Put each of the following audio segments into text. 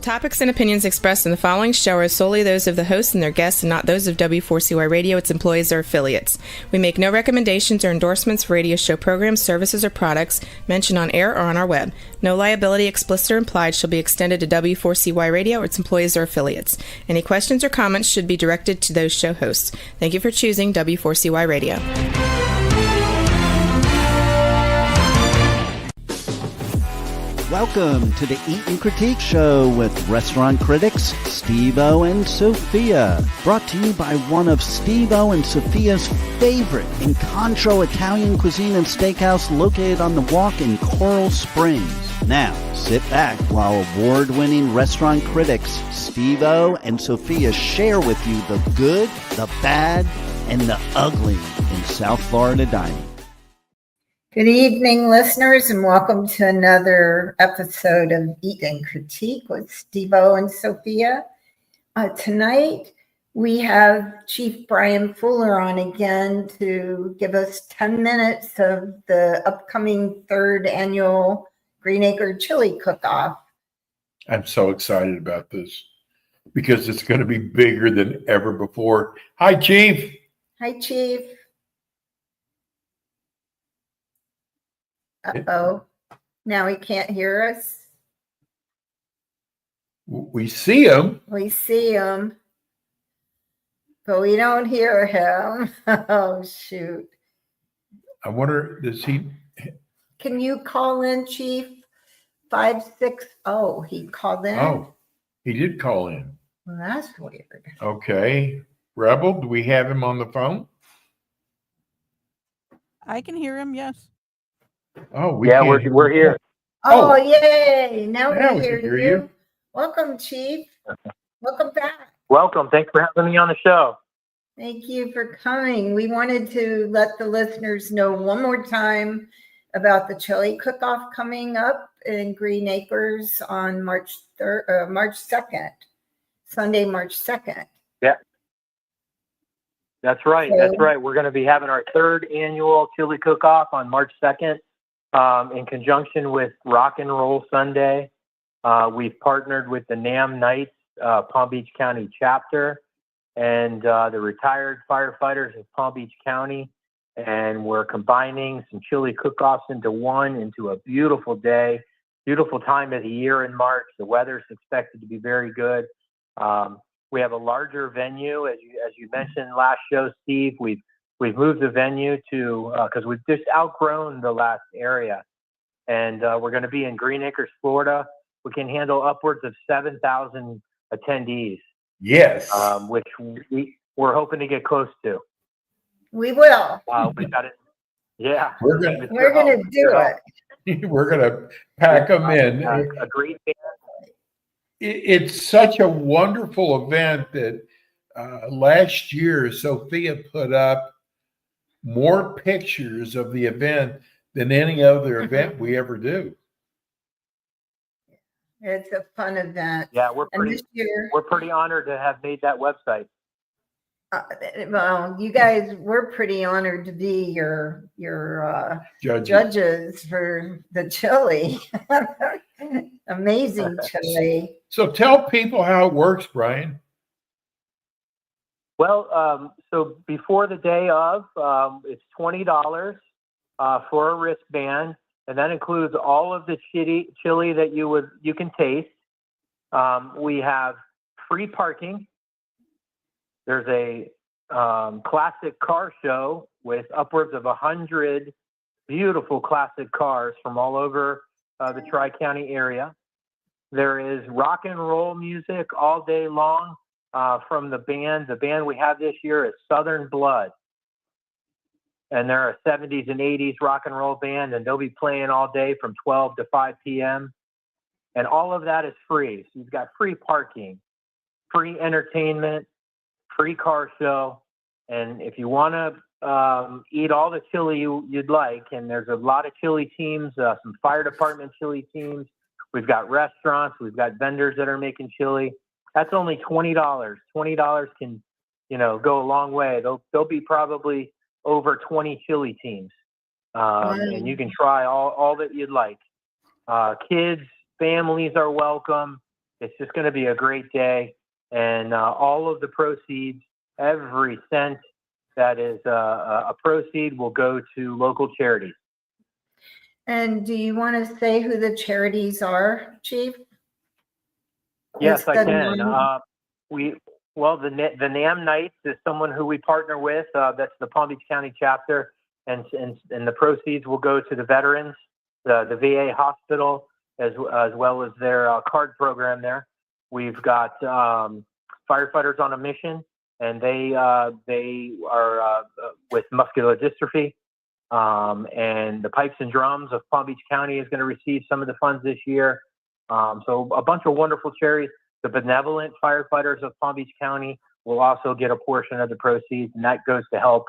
Topics and opinions expressed in the following show are solely those of the host and their guests and not those of W4CY Radio, its employees, or affiliates. We make no recommendations or endorsements for radio show programs, services, or products mentioned on air or on our web. No liability, explicit or implied, shall be extended to W4CY Radio or its employees or affiliates. Any questions or comments should be directed to those show hosts. Thank you for choosing W4CY Radio. Welcome to the Eat and Critique Show with restaurant critics Steve-O and Sophia. Brought to you by one of Steve-O and Sophia's favorite Incontro Italian cuisine and steakhouse located on the Walk in Coral Springs. Now, sit back while award-winning restaurant critics Steve-O and Sophia share with you the good, the bad, and the ugly in South Florida dining. Good evening, listeners, and welcome to another episode of Eat and Critique with Steve-O and Sophia. Tonight, we have Chief Brian Fuller on again to give us 10 minutes of the upcoming third annual Green Acre Chili Cook-Off. I'm so excited about this because it's going to be bigger than ever before. Hi, Chief. Hi, Chief. Uh-oh. Now he can't hear us. We see him. We see him, but we don't hear him. Oh, shoot. I wonder, does he? Can you call in, Chief? 560. He called in? Oh, he did call in. Well, that's weird. Okay. Rebel, do we have him on the phone? I can hear him, yes. Oh, we're here. Oh, yay. Now we can hear you. Welcome, Chief. Welcome back. Welcome. Thanks for having me on the show. Thank you for coming. We wanted to let the listeners know one more time about the chili cook-off coming up in Green Acres on March 2nd, Sunday, March 2nd. Yeah. That's right. That's right. We're going to be having our third annual chili cook-off on March 2nd. In conjunction with Rock and Roll Sunday. We've partnered with the NAM Knights Palm Beach County chapter and the retired firefighters of Palm Beach County. And we're combining some chili cook-offs into a beautiful day, beautiful time of the year in March. The weather's expected to be very good. We have a larger venue, as you mentioned last show, Steve. We've moved the venue to, because we've just outgrown the last area. And we're going to be in Green Acres, Florida. We can handle upwards of 7,000 attendees. Yes. Which we're hoping to get close to. We will. We got it. Yeah. We're going to do it. We're going to pack them in. A great band. It's such a wonderful event that last year Sophia put up more pictures of the event than any other event we ever do. It's a fun event. Yeah, we're pretty honored to have made that website. Well, you guys, we're pretty honored to be your judges for the chili. Amazing chili. So tell people how it works, Brian. Well, so before the day of, it's $20 for a wristband, and that includes all of the chili that you can taste. We have free parking. There's a classic car show with upwards of 100 beautiful classic cars from all over the Tri-County area. There is rock and roll music all day long. From the band. The band we have this year is Southern Blood. And they're a 70s and 80s rock and roll band, and they'll be playing all day from 12 to 5 p.m. And all of that is free. So you've got free parking, free entertainment, free car show. And if you want to eat all the chili you'd like, and there's a lot of chili teams, some fire department chili teams. We've got restaurants. We've got vendors that are making chili. That's only $20. $20 can, go a long way. There'll be probably over 20 chili teams, and you can try all that you'd like. Kids, families are welcome. It's just going to be a great day. And all of the proceeds, every cent that is a proceed will go to local charities. And do you want to say who the charities are, Chief? Yes, I can. The NAM Knights is someone who we partner with. That's the Palm Beach County chapter, and the proceeds will go to the veterans, the VA hospital, as well as their card program there. We've got Firefighters on a Mission, and they are with muscular dystrophy. And the Pipes and Drums of Palm Beach County is going to receive some of the funds this year. So a bunch of wonderful charities. The Benevolent Firefighters of Palm Beach County will also get a portion of the proceeds, and that goes to help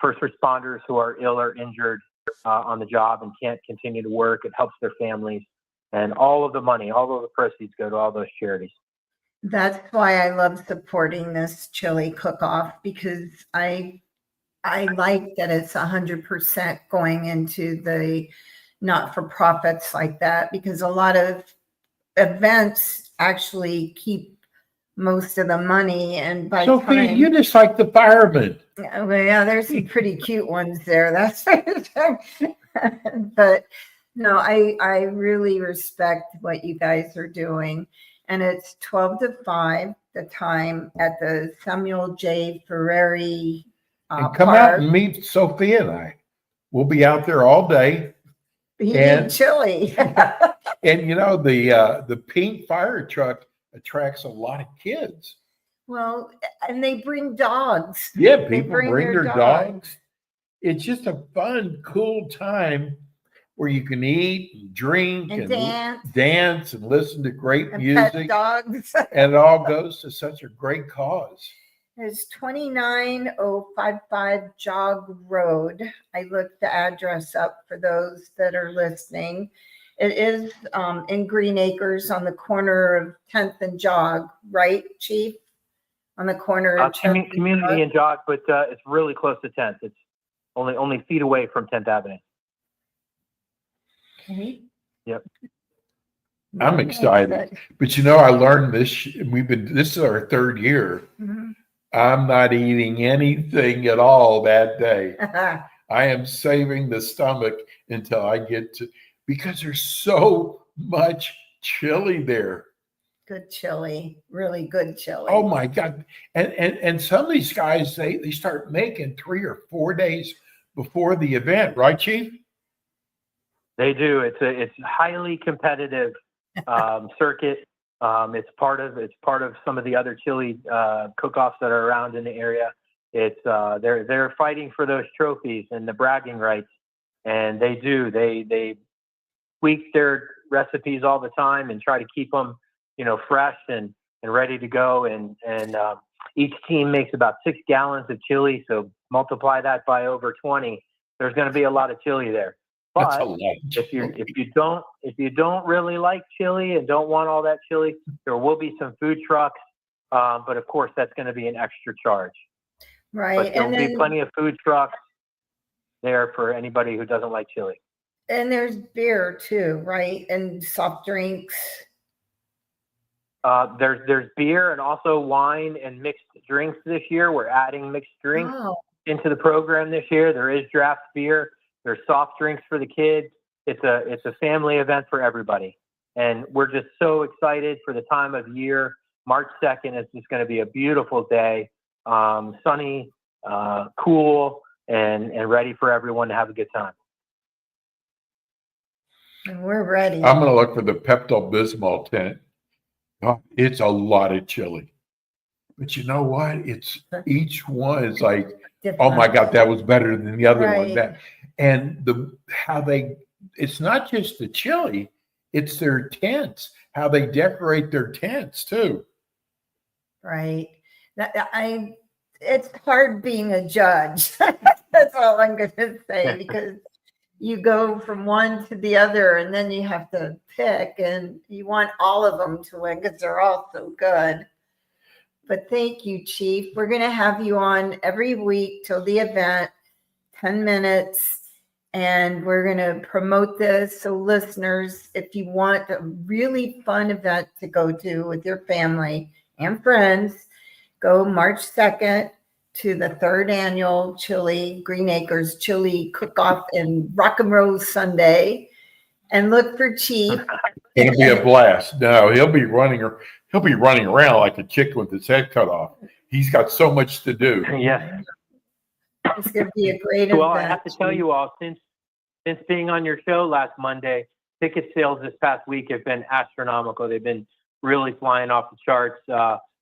first responders who are ill or injured on the job and can't continue to work. It helps their families, and all of the money, all of the proceeds go to all those charities. That's why I love supporting this chili cook-off, because I like that it's 100% going into the not-for-profits like that, because a lot of events actually keep most of the money. And by Sophia, time, you just like the firemen. well, yeah, there's some pretty cute ones there. That's but no, I really respect what you guys are doing. And it's 12 to 5, the time at the Samuel J. Ferrari And come Park. out and meet Sophia and I. We'll be out there all day. Eating chili. And you know, the pink fire truck attracts a lot of kids. Well, and they bring dogs. Yeah, They people bring their dogs. It's just a fun, cool time where you can eat and drink And dance and listen to great and music. pet dogs. And it all goes to such a great cause. There's 29055 Jog Road. I looked the address up for those that are listening. It is in Green Acres on the corner of 10th and Jog, right, Chief? On the corner of Community and Jog, but it's really close to 10th. It's only feet away from 10th Avenue. Okay. Yep. I'm excited. But you know, I learned this. This is our third year. Mhm. I'm not eating anything at all that day. I am saving the stomach until I get to, because there's so much chili there. Good chili, really good chili. Oh my God. And some of these guys, they start making 3 or 4 days before the event, right, Chief? They do. It's highly competitive circuit. It's part of some of the other chili cook-offs that are around in the area. It's they're fighting for those trophies and the bragging rights, and they tweak their recipes all the time and try to keep them, fresh and ready to go. And each team makes about 6 gallons of chili, so multiply that by over 20. There's going to be a lot of chili there. That's But a lot. if you don't really like chili and don't want all that chili, there will be some food trucks, but of course that's going to be an extra charge. Right. But there will be plenty of food trucks there for anybody who doesn't like chili. And there's beer too, right? And soft drinks. There's beer and also wine and mixed drinks this year. We're adding mixed drinks into the program this year. There is draft beer. There's soft drinks for the kids. It's a family event for everybody. And we're just so excited for the time of year. March 2nd is just going to be a beautiful day, sunny, cool, and ready for everyone to have a good time. And we're ready. I'm going to look for the Pepto-Bismol tent. Oh, it's a lot of chili. But you know what? Each one is like, oh my God, that was better than the other one. And it's not just the chili, it's their tents, how they decorate their tents too. Right. It's hard being a judge. That's all I'm going to say, because you go from one to the other and then you have to pick, and you want all of them to win because they're all so good. But thank you, Chief. We're going to have you on every week till the event, 10 minutes. And we're going to promote this. So listeners, if you want a really fun event to go to with your family and friends, go March 2nd to the 3rd annual Green Acres Chili Cook-Off and Rock and Roll Sunday. And look for Chief. It'll be a blast. No, he'll be running around like a chicken with his head cut off. He's got so much to do. Yes. It's going to be a great Well, event. I have to tell you all, since being on your show last Monday, ticket sales this past week have been astronomical. They've been really flying off the charts.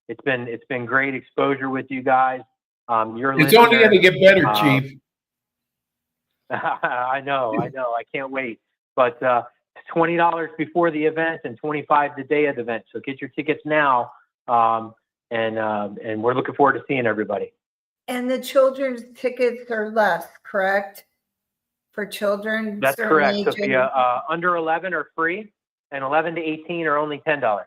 It's been great exposure with you guys. It's only going to get better, Chief. I know. I can't wait. But it's $20 before the event and $25 the day of the event. So get your tickets now, and we're looking forward to seeing everybody. And the children's tickets are less, correct? For children? That's certain correct, ages? Sophia. Under 11 are free, and 11 to 18 are only $10.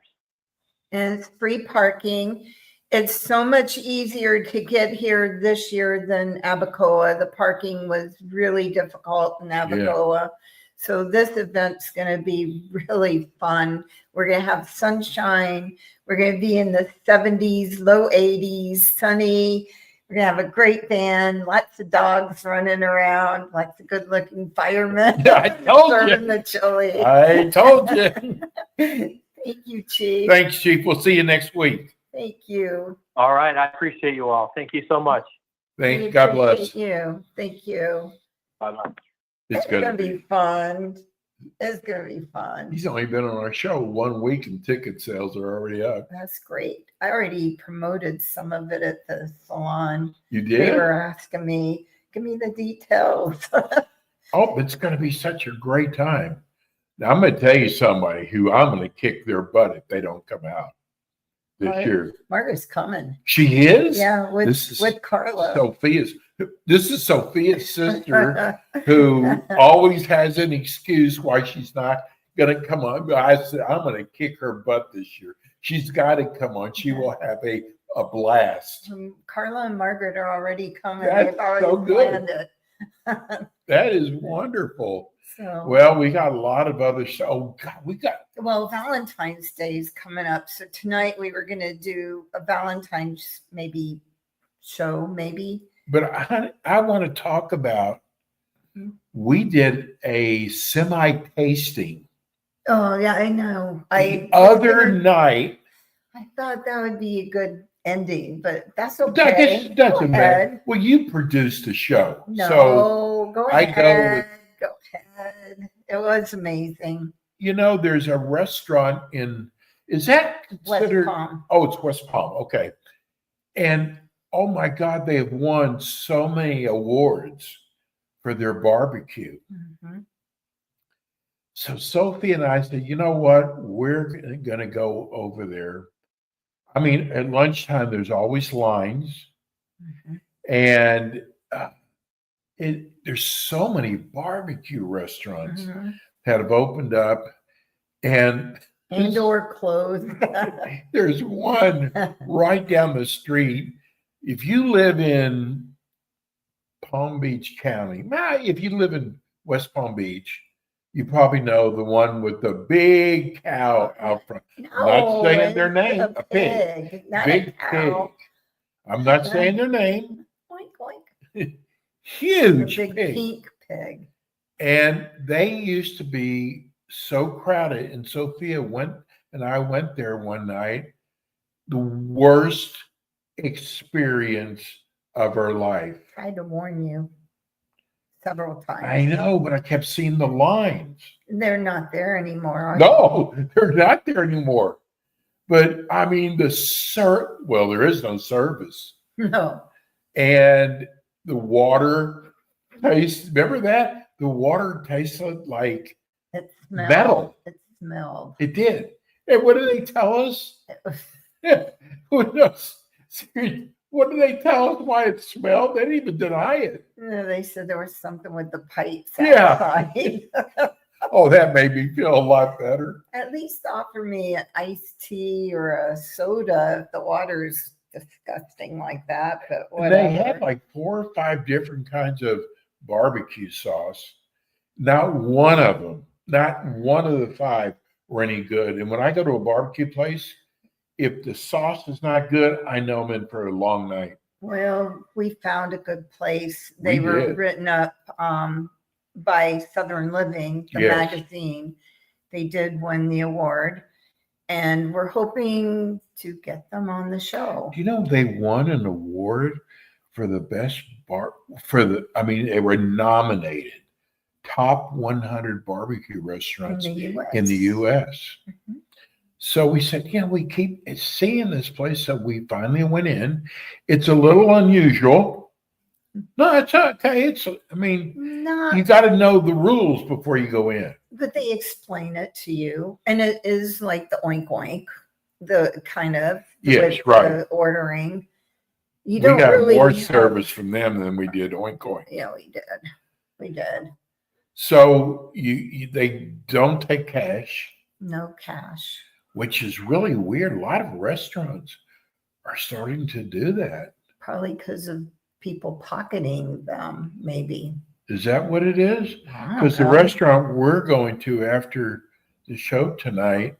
And it's free parking. It's so much easier to get here this year than Abacoa. The parking was really difficult in Abacoa. So this event's going to be really fun. We're going to have sunshine. We're going to be in the 70s, low 80s, sunny. We're going to have a great band, lots of dogs running around, lots of good-looking firemen. I told serving you. the chili. I told you. Thank you, Chief. Thanks, Chief. We'll see you next week. Thank you. All right. I appreciate you all. Thank you so much. Thanks. We God bless. appreciate you. Thank you. Bye-bye. It's Gonna good. be fun. It's gonna be fun. He's only been on our show 1 week and ticket sales are already up. That's great. I already promoted some of it at the salon. You They did? were asking me, give me the details. Oh, it's going to be such a great time. Now, I'm going to tell you somebody who I'm going to kick their butt if they don't come out this Right. year. Margaret's coming. She is? Yeah, This is with Carla. This is Sophia's sister who always has an excuse why she's not going to come on. But I said, I'm going to kick her butt this year. She's got to come on. She will have a blast. Carla and Margaret are already coming. That's They've already so good. planned it. That is wonderful. So, Well, we got a lot of other shows. Oh, God, we got well, Valentine's Day is coming up. So tonight we were going to do a Valentine's show. But I want to talk about, we did a semi-tasting Oh, yeah, I know. the other night. I thought that would be a good ending, but that's I okay. guess it doesn't Go matter. ahead. Well, you produced the show. No, So, go I ahead. go Go ahead. It was amazing. there's a restaurant is that West considered? Palm. Oh, it's West Palm. Okay. And oh my God, they have won so many awards for their barbecue. Mhm. So Sophie and I said, you know what? We're going to go over there. I mean, at lunchtime, there's always lines. Mhm. And there's so many barbecue restaurants Mhm. that have opened up. And Indoor clothes. there's one right down the street. If you live in Palm Beach County, if you live in West Palm Beach, you probably know the one with the big cow out front. Not saying their name, it's a pig. Not Big a cow. pig. I'm not saying their name. Oink, oink. Huge A big pig. pink pig. And they used to be so crowded. And Sophia and I went there one night. The worst experience of her life. Tried to warn you several times. I know, but I kept seeing the lines. They're not there anymore. Are No, they're not there anymore. But I mean, there is no service. they? No. And the water tastes, remember that? The water tasted like It smelled. metal. It smelled. It did. And what did they tell us? Who knows? What did they tell us why it smelled? They didn't even deny it. They said there was something with the pipes Yeah. outside. Oh, that made me feel a lot better. At least offer me an iced tea or a soda if the water's disgusting like that. But whatever. They had like 4 or 5 different kinds of barbecue sauce. Not one of them, not one of the five were any good. And when I go to a barbecue place, if the sauce is not good, I know I'm in for a long night. Well, we found a good place. We They were did. written up by Southern Living, the Yes. magazine. They did win the award, and we're hoping to get them on the show. Do you know they won an award for the best they were nominated top 100 barbecue In restaurants the U.S. in the U.S. Mhm. So we said, we keep seeing this place. So we finally went in. It's a little unusual. No, it's okay. Not, You got to know the rules before you go in. but they explain it to you, and it is like the oink oink, the kind of Yes, with right. the ordering. You We don't got really more have- service from them than we did Oink Oink. Yeah, we did. We did. So they don't take cash, No cash. which is really weird. A lot of restaurants are starting to do that. Probably because of people pocketing them, maybe. Is that what it is? I don't Because the know. restaurant we're going to after the show tonight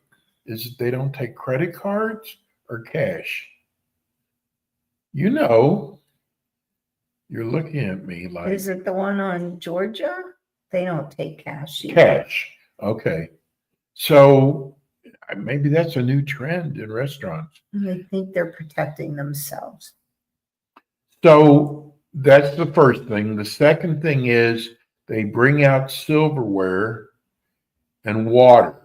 is that they don't take credit cards or cash. You're looking at me like Is it the one on Georgia? They don't take cash. either. cash. Okay. So maybe that's a new trend in restaurants. And they think they're protecting themselves. So that's the first thing. The second thing is they bring out silverware and water.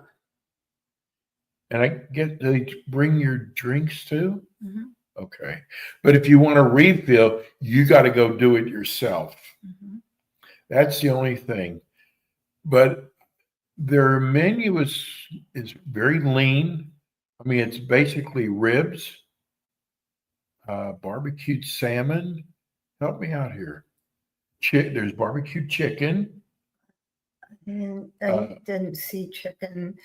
And I get they bring your drinks too? Mhm. Okay. But if you want to refill, you got to go do it yourself. Mhm. That's the only thing. But their menu is very lean. I mean, it's basically ribs, barbecued salmon. Help me out here. There's barbecued chicken. And I Uh, didn't see chicken.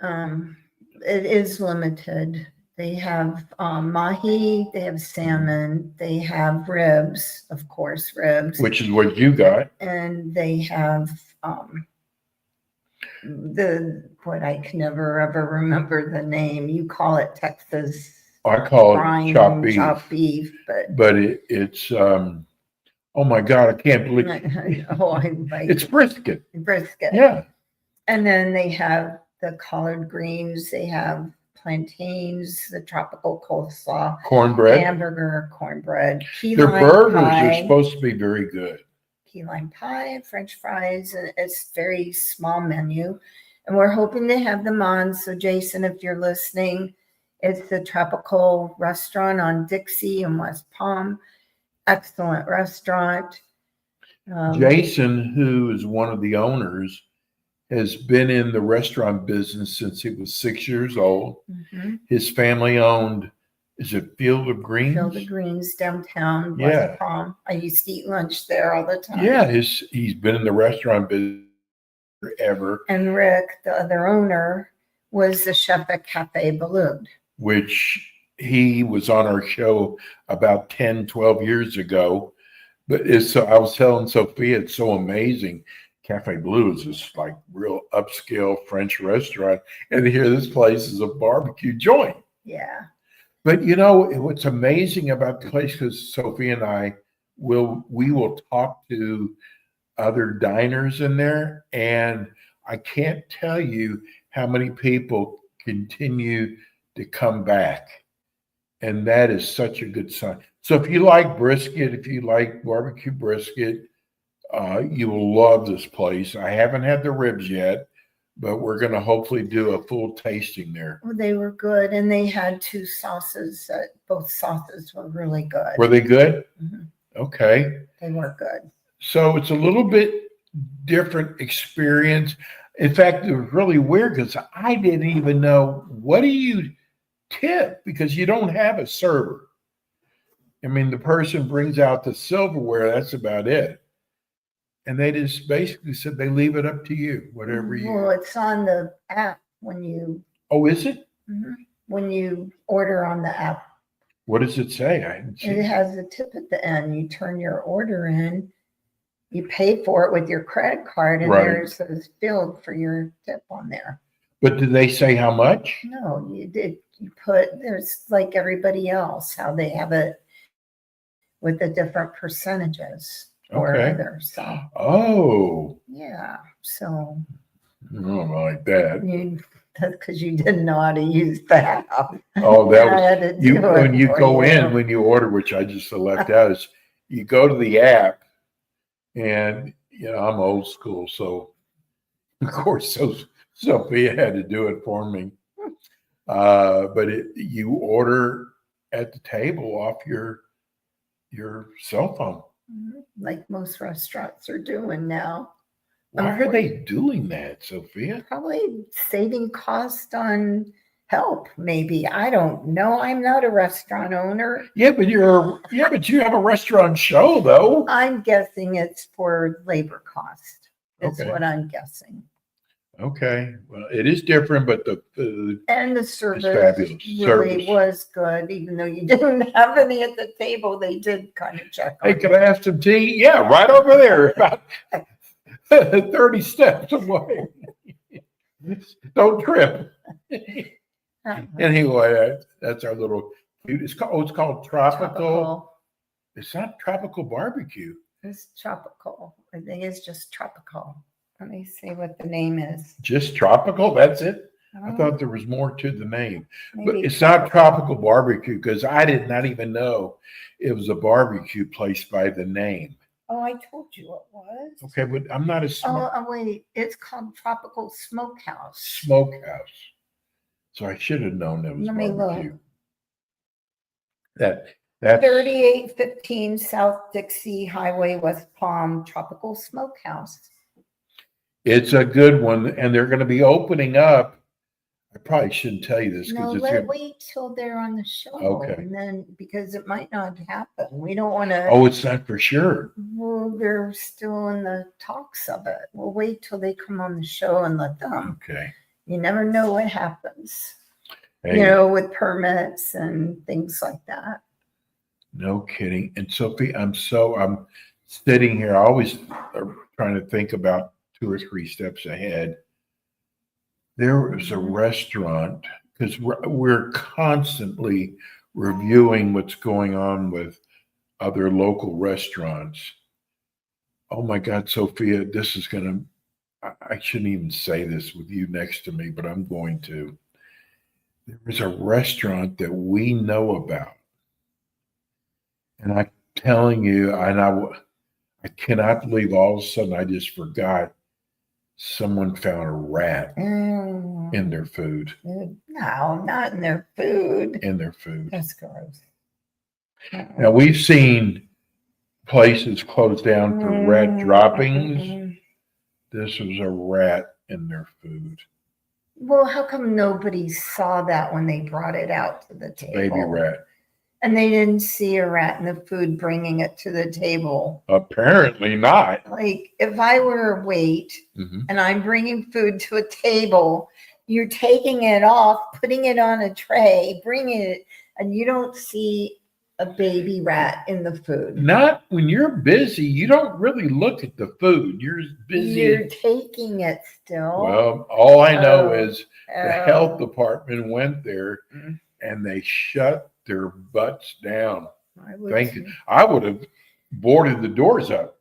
It is limited. They have mahi, they have salmon, they have ribs, of course, ribs. Which is what you got. And they have what I can never ever remember the name. You call it Texas I call brine, it chopped beef, chopped beef, but but it's oh my God, I can't believe I like it's brisket. brisket. Yeah. And then they have the collard greens, they have plantains, the tropical coleslaw, Cornbread. hamburger, cornbread, key Their lime burgers are pie, supposed to be very good. key lime pie, French fries, and it's very small menu. And we're hoping to have them on. So Jason, if you're listening, it's the Tropical Restaurant on Dixie in West Palm. Excellent restaurant. Jason, who is one of the owners, has been in the restaurant business since he was 6 years old. Mhm. His family owned, is it Field of Greens? Field of Greens downtown Yeah. West Palm. I used to eat lunch there all the time. Yeah, he's been in the restaurant business forever, And Rick, the other owner, was the chef at Cafe Balloon. which he was on our show about 10, 12 years ago. But I was telling Sophia, it's so amazing. Cafe Blue is this like real upscale French restaurant. And here this place is a barbecue joint. Yeah. But what's amazing about the place, because Sophia and I we will talk to other diners in there, and I can't tell you how many people continue to come back. And that is such a good sign. So if you like brisket, if you like barbecue brisket, you will love this place. I haven't had the ribs yet, but we're going to hopefully do a full tasting there. Well, they were good, and they had two sauces. Both sauces were really good. Were they good? Mhm. Okay. They were good. So it's a little bit different experience. In fact, it was really weird because I didn't even know, what do you tip? Because you don't have a server. I mean, the person brings out the silverware, that's about it. And they just basically said they leave it up to you, whatever you. Well, it's on the app when you Oh, is it? when you order on the app. What does it say? I didn't see. It has a tip at the end. You turn your order in, you pay for it with your credit card, and Right. there's a field for your tip on there. But did they say how much? No, you did. You put, there's like everybody else, how they have it with the different percentages or Okay. other. So, Oh, yeah. So, I don't like that. that's because you didn't know how to use the app. Oh, that was I had to you do it when you for go you. in when you order, which I just left out, is you go to the app, and I'm old school, so of course Sophia had to do it for me. But you order at the table off your cell phone. Like most restaurants are doing now. Why are they doing that, Sophia? Probably saving cost on help, maybe. I don't know. I'm not a restaurant owner. Yeah, but you have a restaurant show though. I'm guessing it's for labor cost. Is Okay. what I'm guessing. Okay, well, it is different, but the And the service fabulous. really Service. was good, even though you didn't have any at the table. They did kind of check on hey, can I have some tea? Yeah, right over there, about 30 steps away. Don't trip. Anyway, that's our little. It's called tropical. It's not tropical barbecue. It's tropical. I think it's just tropical. Let me see what the name is. Just tropical. That's it. I thought there was more to the name, but Maybe it's not tropical barbecue because I did not even know it was a barbecue place by the name. Oh, I told you it was. Okay, but I'm not a Oh, wait. It's called Tropical Smokehouse. smokehouse, so I should have known it was Let me barbecue. look. That's 3815 South Dixie Highway, West Palm, Tropical Smokehouse. it's a good one, and they're going to be opening up. I probably shouldn't tell you this No, because wait till they're on the show. Okay. And then, because it might not happen. We don't want to. oh, it's not for sure. Well, they're still in the talks of it. We'll wait till they come on the show and let them. Okay, You never know what happens, hey, with permits and things like that. no kidding. And Sophie, I'm sitting here. I always trying to think about 2 or 3 steps ahead. There was a restaurant because we're constantly reviewing what's going on with other local restaurants. Oh my God, Sophia, this is going to, I shouldn't even say this with you next to me, but I'm going to. There is a restaurant that we know about. And I'm telling you, and I cannot believe all of a sudden I just forgot someone found a rat in their food. No, not in their food. In their food. That's gross. Now we've seen places closed down for rat droppings. This was a rat in their food. Well, how come nobody saw that when they brought it out to the table? Baby rat. And they didn't see a rat in the food bringing it to the table. Apparently not. Like, if I were a wait Mhm. and I'm bringing food to a table, you're taking it off, putting it on a tray, bringing it, and you don't see a baby rat in the food. Not when you're busy. You don't really look at the food. You're busy. You're taking it still. Well, all I know Oh. is the health department went there and they shut their butts down. Thank you. I would have boarded the doors up.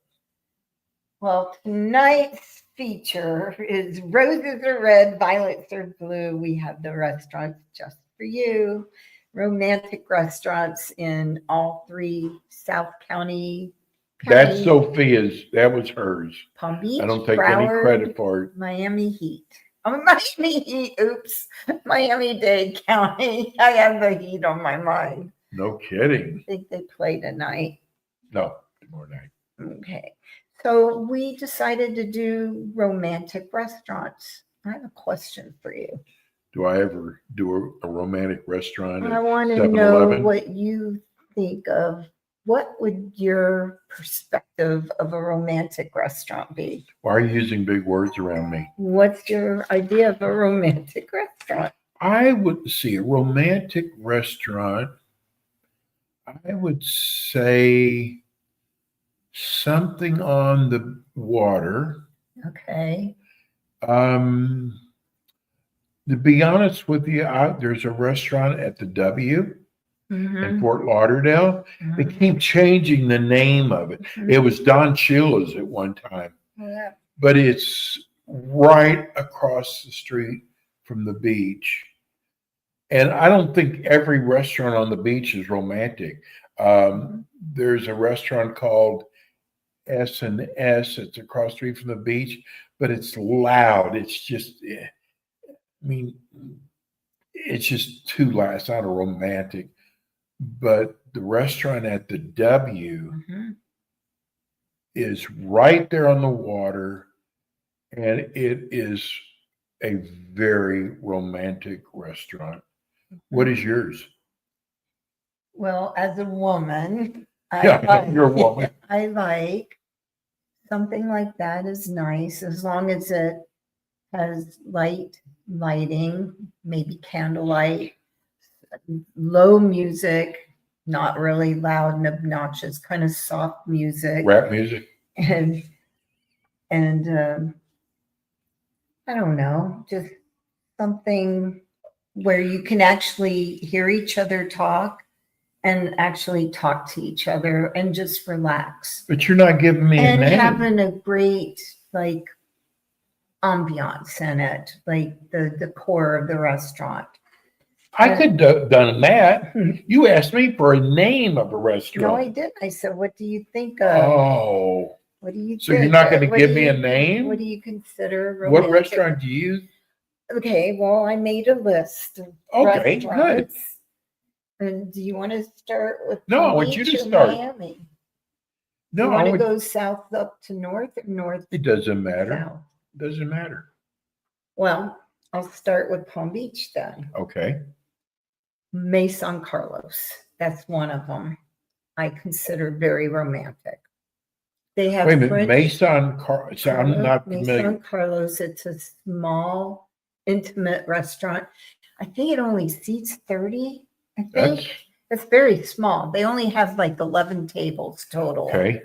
Well, tonight's feature is Roses Are Red, Violets Are Blue. We have the restaurants just for you. Romantic restaurants in all 3 South County. That's Sophia's. That was hers. Palm Beach, I don't take any Broward, credit for it. Miami Heat. Oh, Miami Heat. Oops. Miami-Dade County. I have the Heat on my mind. No kidding. I think they play tonight. No, tomorrow night. Okay. So we decided to do romantic restaurants. I have a question for you. Do I ever do a romantic restaurant? I at want to know 7-Eleven? what you think of. What would your perspective of a romantic restaurant be? Why are you using big words around me? What's your idea of a romantic restaurant? I would see a romantic restaurant. I would say something on the water. Okay. To be honest with you, there's a restaurant at the W in Fort Lauderdale. They keep changing the name of it. It was Don Shula's at one time, Yeah. but it's right across the street from the beach. And I don't think every restaurant on the beach is romantic. There's a restaurant called S&S. It's across the street from the beach, but it's loud. It's just, I mean, it's just too loud. It's not a romantic. But the restaurant at the W is right there on the water, and it is a very romantic restaurant. What is yours? Well, as a woman, You're a woman. I like something like that is nice as long as it has lighting, maybe candlelight, low music, not really loud and obnoxious, kind of soft music. Rap music. And I don't know, just something where you can actually hear each other talk and actually talk to each other and just relax. But you're not giving me a And name. having a great like ambiance in it, like the decor of the restaurant. I could have done that. You asked me for a name of a restaurant. No, I didn't. I said, what do you think of? Oh. What do you So think you're not of? going to What give do me you- a name? What do you consider What romantic? restaurant do you? Okay, well, I made a list of Okay, good. restaurants. And do you want to start with No, I Palm want you Beach to or start. Miami? Do No, you I want to would, go south up to north or north it doesn't matter. south? Doesn't matter. Well, I'll start with Palm Beach then. Okay. Maison Carlos. That's one of them. I consider very romantic. They have Wait a minute. French- Maison so I'm not familiar. Maison Carlos. It's a small, intimate restaurant. I think it only seats 30. I think That's it's very small. They only have like 11 tables total. okay.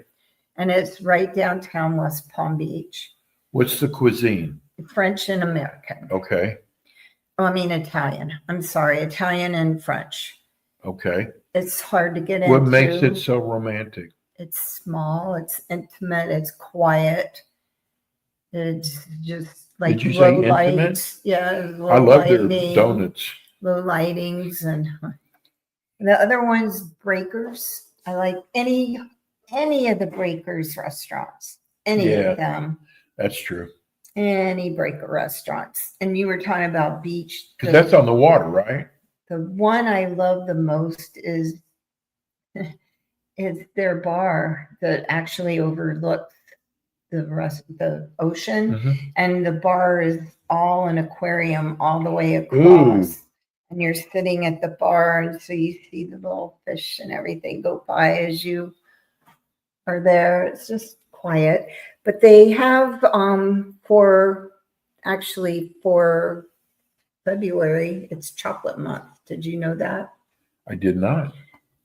And it's right downtown West Palm Beach. What's the cuisine? French and American. Okay. Oh, I mean Italian. I'm sorry, Italian and French. Okay. It's hard to get into. What makes it so romantic? It's small, it's intimate, it's quiet. It's just like Did you low say intimate? lights. Yeah, low I love their lighting, donuts. low lightings, and the other one's Breakers. I like any of the Breakers restaurants. Any Yeah. of them. That's true. Any Breaker restaurants. And you were talking about beach. Because that's on the water, right? The one I love the most is their bar that actually overlooks the ocean, and the bar is all an aquarium all the way across. And you're sitting at the bar, and so you see the little fish and everything go by as you are there. It's just quiet. But they have for February, it's chocolate month. Did you know that? I did not.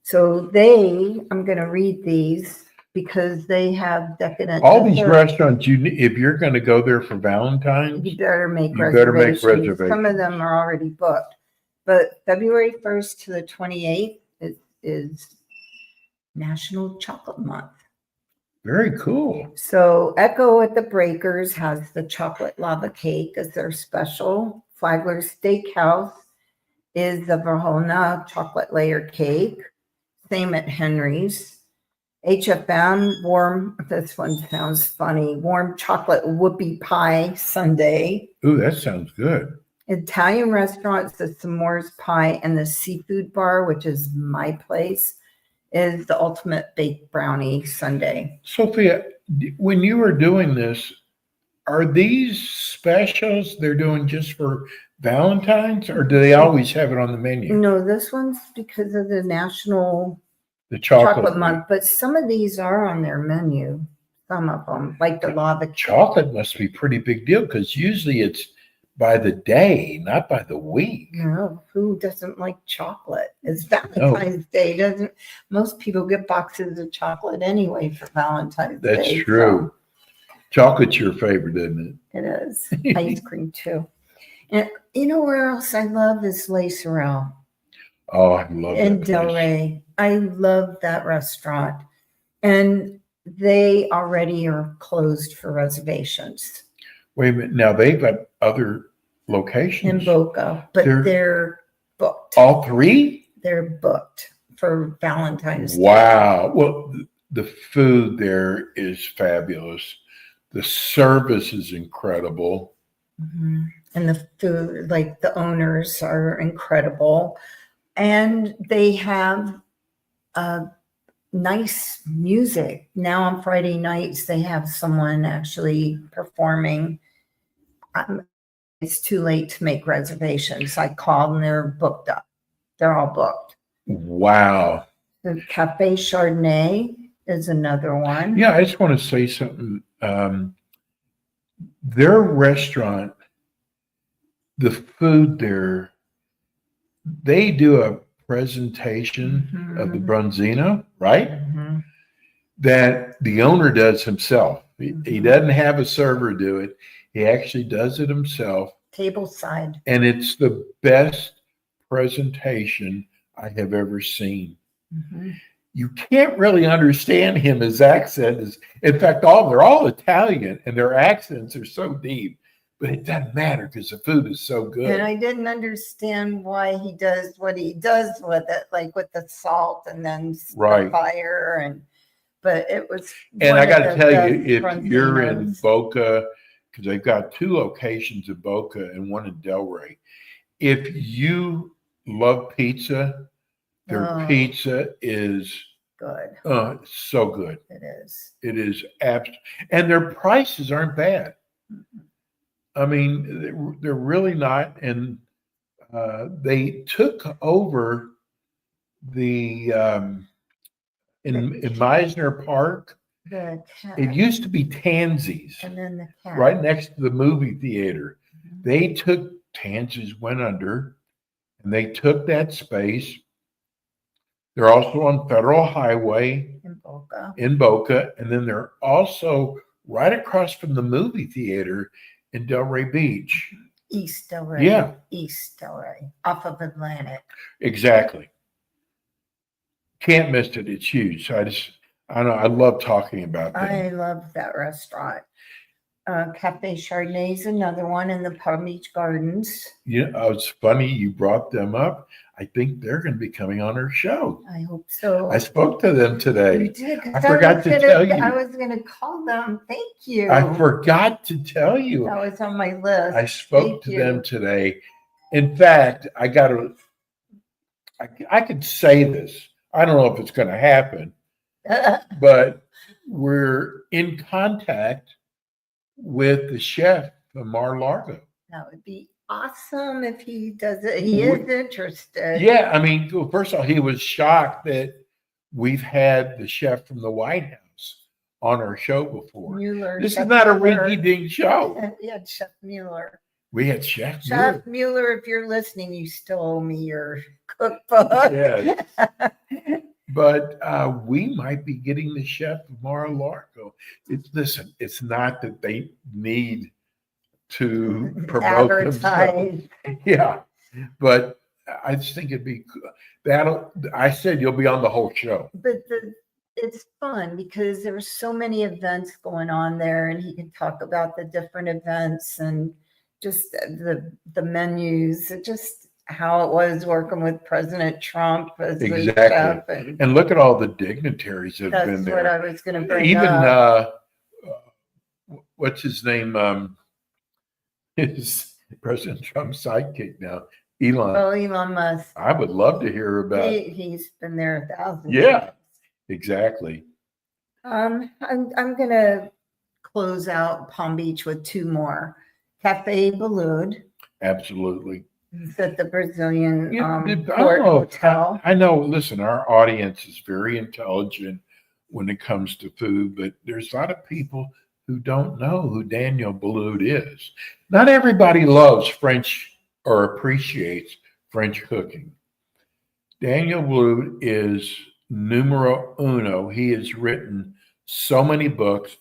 So I'm going to read these because they have decadent. All these desserts. restaurants, if you're going to go there for Valentine's, You better make You better make reservations. Some of reservations. them are already booked. But February 1st to the 28th is National Chocolate Month. very cool. So Echo at the Breakers has the chocolate lava cake as their special. Flagler's Steakhouse is the Verona chocolate layer cake. Same at Henry's. HFM, this one sounds funny, warm chocolate whoopie pie sundae. Ooh, that sounds good. Italian restaurants, the s'mores pie and the seafood bar, which is my place, is the ultimate baked brownie sundae. Sophia, when you were doing this, are these specials they're doing just for Valentine's, or do they always have it on the menu? No, this one's because of the National The Chocolate Month, but some of these are on their menu. Some of them, like the lava cake. Chocolate must be a pretty big deal because usually it's by the day, not by the week. No, who doesn't like chocolate? It's Valentine's Day. Doesn't most people get boxes of chocolate anyway for Valentine's Day? That's true. Chocolate's your favorite, isn't So it is. Ice cream too. And you know where else I love is Les Sorel Oh, I love in that Del place. Rey. I love that restaurant. And they already are closed for reservations Wait a minute. Now they've got other locations. in Boca, but they're booked. All three? They're booked for Valentine's Day. Wow. Well, the food there is fabulous. The service is incredible. Mhm. And the food, like the owners are incredible. And they have nice music. Now on Friday nights, they have someone actually performing. It's too late to make reservations. I called and they're booked up. They're all booked. Wow. The Cafe Chardonnay is another one. Yeah, I just want to say something. Their restaurant, the food there, they do a presentation of the Bronzino, right? Mhm. That the owner does himself. He doesn't have a server do it. He actually does it himself. Tableside. And it's the best presentation I have ever seen. Mhm. You can't really understand him. His accent is, in fact, they're all Italian and their accents are so deep, but it doesn't matter because the food is so good. And I didn't understand why he does what he does with it, like with the salt and then Right. the fire. But it was. And one I of got to the tell best you, if you're in Bronzinos. Boca, because they've got 2 locations in Boca and one in Del Rey. If you love pizza, their Oh. pizza is Good. so good. It is. It is and their prices aren't bad. I mean, they're really not. And they took over the in Meisner Park. The cat. It used to be Tansy's, And then the cat. right next to the movie theater. They took Tansy's, went under, and they took that space. They're also on Federal Highway In Boca. in Boca, and then they're also right across from the movie theater in Delray Beach. East Del Rey. Yeah. East Del Rey. Off of Atlantic. Exactly. Can't miss it. It's huge. So I know I love talking about that. I love that restaurant. Cafe Chardonnay is another one in the Palm Beach Gardens. You know, it's funny you brought them up. I think they're going to be coming on our show. I hope so. I spoke to them You today. did, 'cause I forgot to tell you. I was going to call them. Thank you. I forgot to tell you. That was on my list. I spoke Thank to you. them today. In fact, I could say this. I don't know if it's going to happen, but we're in contact with the chef from Mar-a-Lago. That would be awesome if he does it. He is interested. Yeah, I mean, well, first of all, he was shocked that we've had the chef from the White House on our show before. Mueller. This Chef is not a Mueller. rinky-dink show. Yeah, Chef Mueller. We had Chef Chef Mueller. Mueller, if you're listening, you still owe me your cookbook. Yes. But we might be getting the chef of Mar-a-Lago. Listen, it's not that they need to promote themselves. Advertise. Yeah, but I just think it'd be I said you'll be on the whole show. But it's fun because there's so many events going on there, and he can talk about the different events and just the menus, just how it was working with President Trump as the Exactly. chef. And look at all the dignitaries that have been That's what there. I was going to bring Even up. what's his name? His President Trump's sidekick now, Elon. Well, Elon Musk. I would love to hear about. He's been there 1,000 Yeah. times. Exactly. I'm gonna close out Palm Beach with 2 more. Cafe Balud. Absolutely. It's at the Brazilian Yeah, I don't Port know. Hotel. I know. Listen, our audience is very intelligent when it comes to food, but there's a lot of people who don't know who Daniel Boulud is. Not everybody loves French or appreciates French cooking. Daniel Boulud is numero uno. He has written so many books.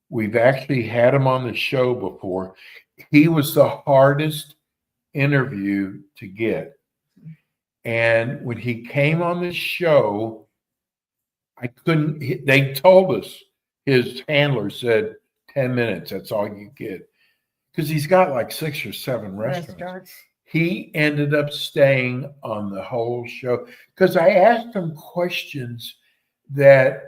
We've actually had him on the show before. He was the hardest interview to get. And when he came on the show, they told us, his handler said 10 minutes, that's all you get. Because he's got like 6 or 7 restaurants. He ended up staying on the whole show because I asked him questions that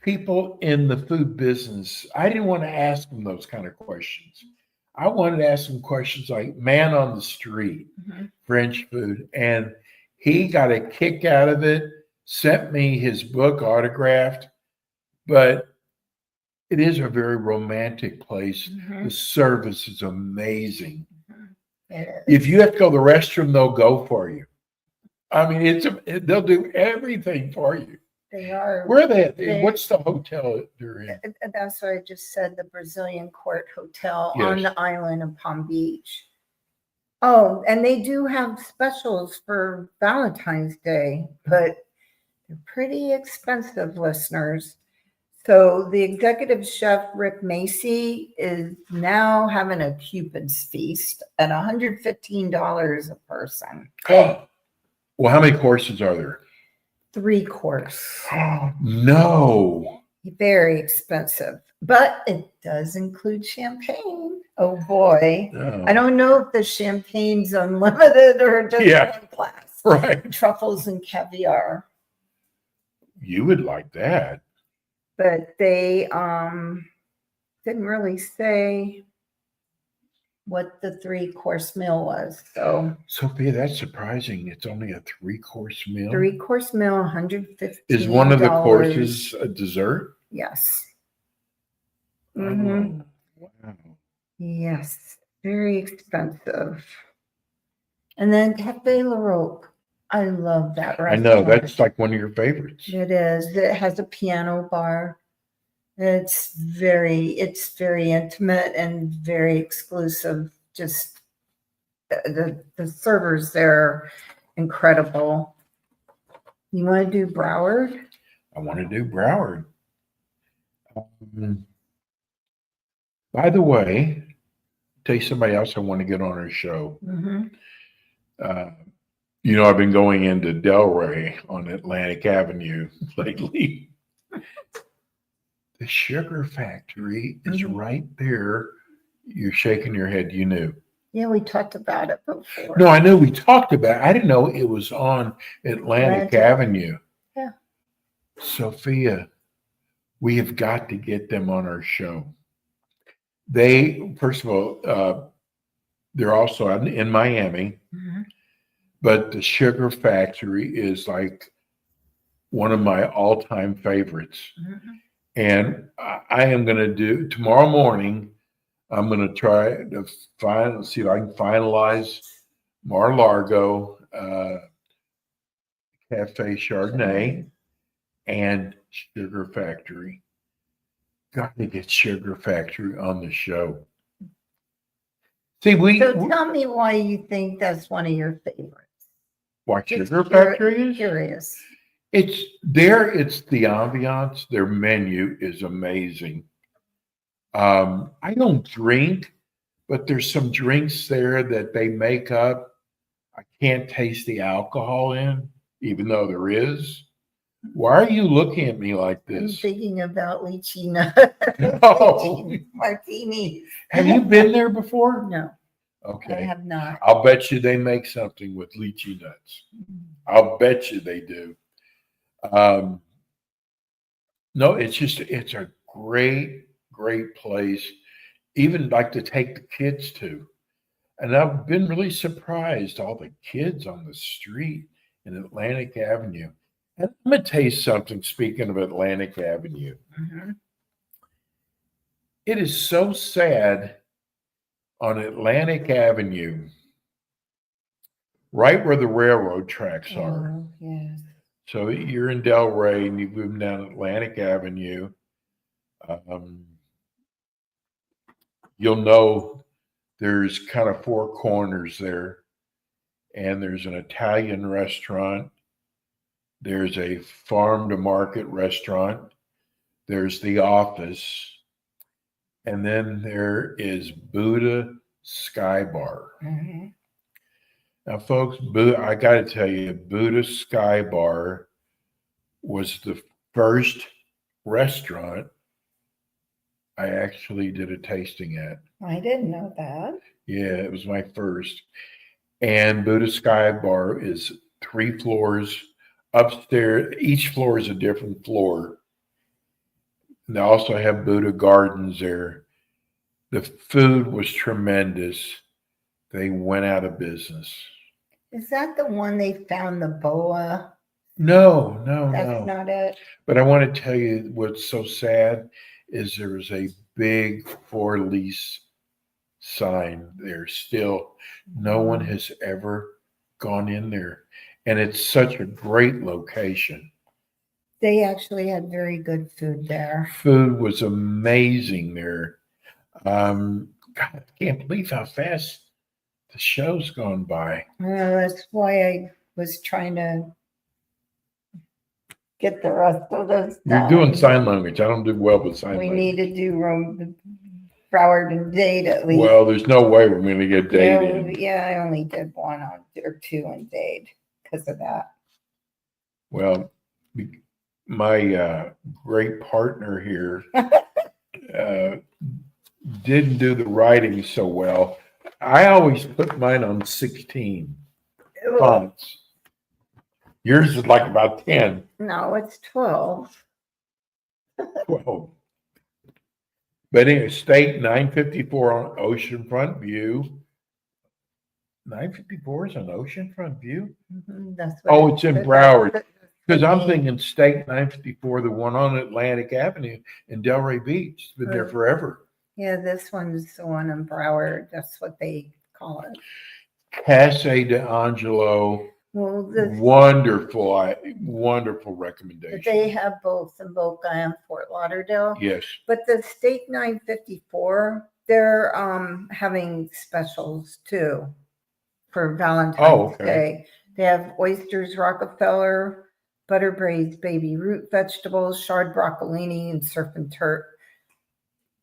people in the food business, I didn't want to ask them those kind of questions. I wanted to ask him questions like man on the street, French food. And he got a kick out of it, sent me his book autographed, but it is a very romantic place. The service is amazing. If you have to go to the restroom, they'll go for you. I mean, they'll do everything for you. They are. Where are they? What's the hotel they're in? That's what I just said, the Brazilian Court Hotel on the island of Palm Beach. Oh, and they do have specials for Valentine's Day, but they're pretty expensive, listeners. So the executive chef, Rick Macy, is now having a Cupid's feast at $115 a person. Well, how many courses are there? 3 course. No. Very expensive, but it does include champagne. Oh boy. No. I don't know if the champagne's unlimited or just one class. Right. Truffles and caviar. You would like that. But they didn't really say what the 3-course meal was. So Sophia, that's surprising. It's only a 3-course meal. 3-course meal, $115. Is one of the courses a dessert? Yes. Oh, wow. Yes. Very expensive. And then Cafe La Roque. I love that restaurant. I know. That's like one of your favorites. It is. It has a piano bar. It's very intimate and very exclusive. Just the servers there are incredible. You want to do Broward? I want to do Broward. By the way, tell you somebody else I want to get on our show. You know, I've been going into Delray on Atlantic Avenue lately. The sugar factory is right there. You're shaking your head. You knew. Yeah, we talked about it before. No, I knew we talked about it. I didn't know it was on Atlantic Avenue. Yeah. Sophia, we have got to get them on our show. They, first of all, they're also in Miami. But the sugar factory is like one of my all-time favorites. And I am going to do tomorrow morning. I'm going to try to see if I can finalize Mar-a-Lago Cafe Chardonnay and Sugar Factory. Got to get Sugar Factory on the show. See, So tell me why you think that's one of your favorites. Why Sugar Factory is? Curious. It's the ambiance. Their menu is amazing. I don't drink, but there's some drinks there that they make up. I can't taste the alcohol in, even though there is. Why are you looking at me like this? I'm thinking about lychee nut. No. Martini. Have you been there before? No. Okay. I have not. I'll bet you they make something with lychee nuts. I'll bet you they do. No, it's a great place. Even like to take the kids to. And I've been really surprised, all the kids on the street in Atlantic Avenue. And I'm going to tell you something, speaking of Atlantic Avenue. It is so sad on Atlantic Avenue, right where the railroad tracks are. Yes. So you're in Delray and you move down Atlantic Avenue. You'll know there's kind of four corners there, and there's an Italian restaurant. There's a farm to market restaurant. There's the office. And then there is Buddha Sky Bar. Mhm. Now, folks, I got to tell you, Buddha Sky Bar was the first restaurant I actually did a tasting at. I didn't know that. Yeah, it was my first. And Buddha Sky Bar is 3 floors upstairs. Each floor is a different floor. And they also have Buddha Gardens there. The food was tremendous. They went out of business. Is that the one they found the boa? No. That's not it. But I want to tell you what's so sad is there was a big for lease sign there still. No one has ever gone in there. And it's such a great location. They actually had very good food there. Food was amazing there. God, I can't believe how fast the show's gone by. That's why I was trying to get the rest of this You're done. doing sign language. I don't do well with sign We language. need to do Broward and Dade at least. Well, there's no way we're going to get Dade in. Yeah, I only did one or two in Dade because of that. Well, my great partner here didn't do the writing so well. I always put mine on 16 fonts. Yours is like about 10. No, it's 12. 12. But anyway, State 954 on Oceanfront View. 954 is an Oceanfront View? That's what Oh, it's in Broward. that's Because the I'm name. thinking State 954, the one on Atlantic Avenue in Delray Beach. It's been there forever. Yeah, this one's the one in Broward. That's what they call it. Casa d'Angelo, Well, wonderful recommendation. they have both in Boca and Fort Lauderdale. Yes. But the State 954, they're having specials too for Valentine's okay. Day. They have oysters Rockefeller, butter braised baby root vegetables, shard broccolini, and surf and turf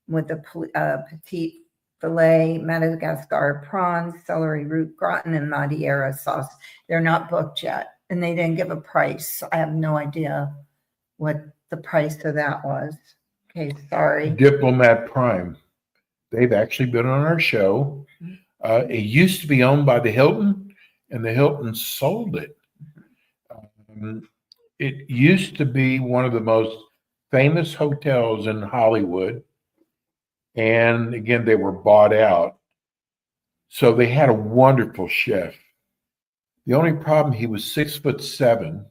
with a petite filet, Madagascar prawns, celery root gratin, and Madeira sauce. They're not booked yet, and they didn't give a price. I have no idea what the price of that was. Okay, sorry. Diplomat Prime. They've actually been on our show. It used to be owned by the Hilton, and the Hilton sold it. It used to be one of the most famous hotels in Hollywood. And again, they were bought out. So they had a wonderful chef. The only problem, he was 6'7",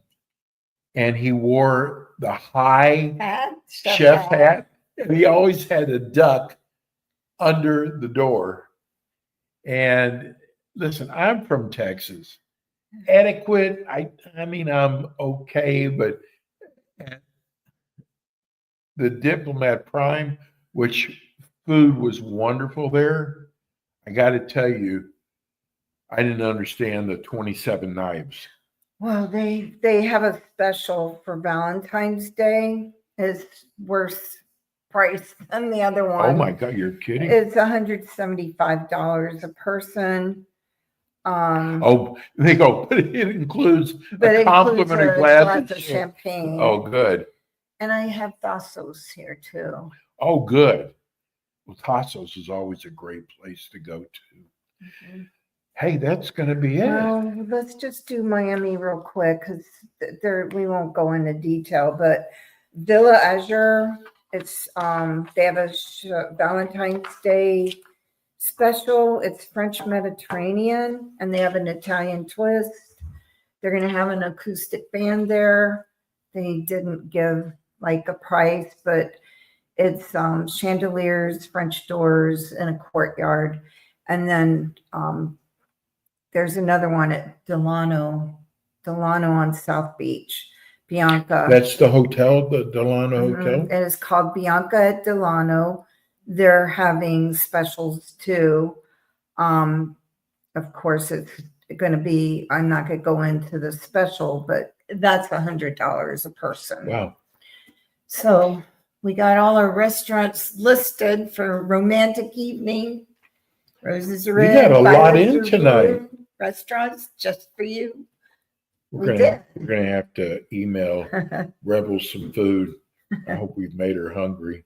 and he wore the high chef hat, and he always had a duck under the door. And listen, I'm from Texas. Adequate, I mean, I'm okay, but the Diplomat Prime, which food was wonderful there, I got to tell you, I didn't understand the 27 knives. Well, they have a special for Valentine's Day. It's worse price than the other one. Oh my God, you're kidding. It's $175 a person. Oh, they go, but it includes but a it complimentary includes a glass of champagne. Oh, good. And I have Thassos here too. Oh, good. Well, Tassos is always a great place to go to. Mm-hmm. Hey, that's going to be it. Well, let's just do Miami real quick because we won't go into detail. But Villa Azure, it's they have a Valentine's Day special. It's French Mediterranean, and they have an Italian twist. They're going to have an acoustic band there. They didn't give like a price, but it's chandeliers, French doors, and a courtyard. And then there's another one at Delano on South Beach. Bianca. That's the hotel, the Delano Hotel? It is called Bianca at Delano. They're having specials too. Of course, it's going to be, I'm not going to go into the special, but that's $100 a person. Wow. So we got all our restaurants listed for romantic evening. Roses are We in. got a lot violets in are tonight. blue. Restaurants just for you. We're gonna have to email Rebel some food. I hope we've made her hungry.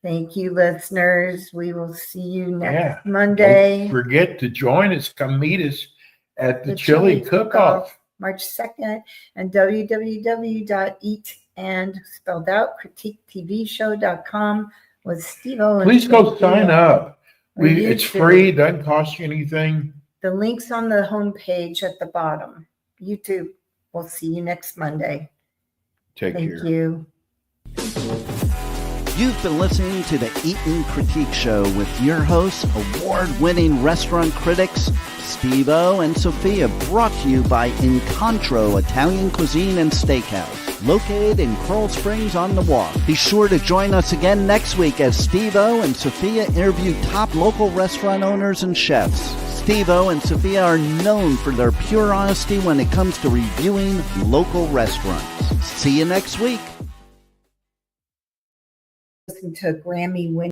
Thank you, listeners. We will see you next Yeah. Monday. Don't forget to join us. Come meet us at the The Chili Chili Cook-Off. March 2nd, and www.eat and spelled out critiquetvshow.com with Steve Owens. Please go sign up. Or It's YouTube. free. Doesn't cost you anything. The link's on the homepage at the bottom. YouTube. We'll see you next Monday. Take Thank care. you. You've been listening to the Eaton Critique Show with your hosts, award-winning restaurant critics Steve-O and Sophia, brought to you by Incontro Italian Cuisine and Steakhouse, located in Coral Springs on the Walk. Be sure to join us again next week as Steve-O and Sophia interview top local restaurant owners and chefs. Steve-O and Sophia are known for their pure honesty when it comes to reviewing local restaurants. See you next week. Listen to a Grammy winning